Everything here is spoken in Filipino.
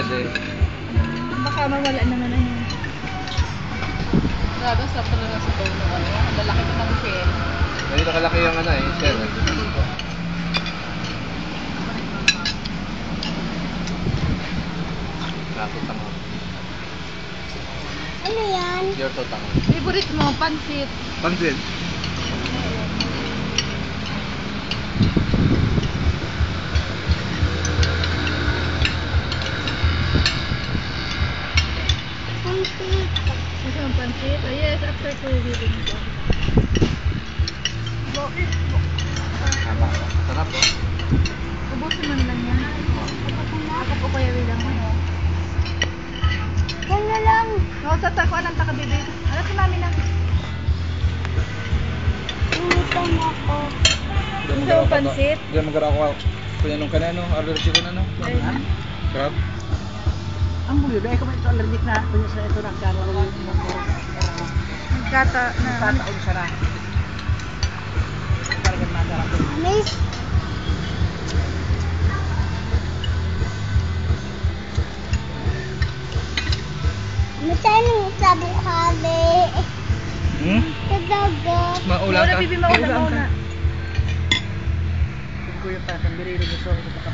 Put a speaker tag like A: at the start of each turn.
A: Pwede.
B: Baka mawala naman ano.
C: Grabe, sarap talaga sa bowl ng ano. Ang lalaki ko ng shell.
A: Ganito kalaki yung ano eh, shell. Lapit tama.
D: Ano yan?
A: Your to tama.
C: Favorite mo, pansit.
A: Pansit.
D: Pansit.
B: Gusto mong pansit? Oh yes, after 2 weeks.
A: Tama. Sarap po.
B: Ubusin mo na lang yan. Ako po kaya lang ano.
D: Yan na lang.
B: Oo, tatakuan ng takabibi. Ano si mami na?
D: Initan ako.
B: Gusto mong pansit?
A: Diyan magkara ako. Kunya nung kanano, allergy ko na no. Crab.
E: Ang buyo, dahil kung ito allergic na, kung sa ito nagkakaroon mo
B: Nagkata na.
E: tataon siya na. Parang nagarap ko.
D: Miss. Masyadong sa bukhali. Sa dagat.
A: Maulan
B: Mauna,
A: ka.
B: bibi, mauna, mauna.
E: Kung ko yung tatang birilo gusto ko sa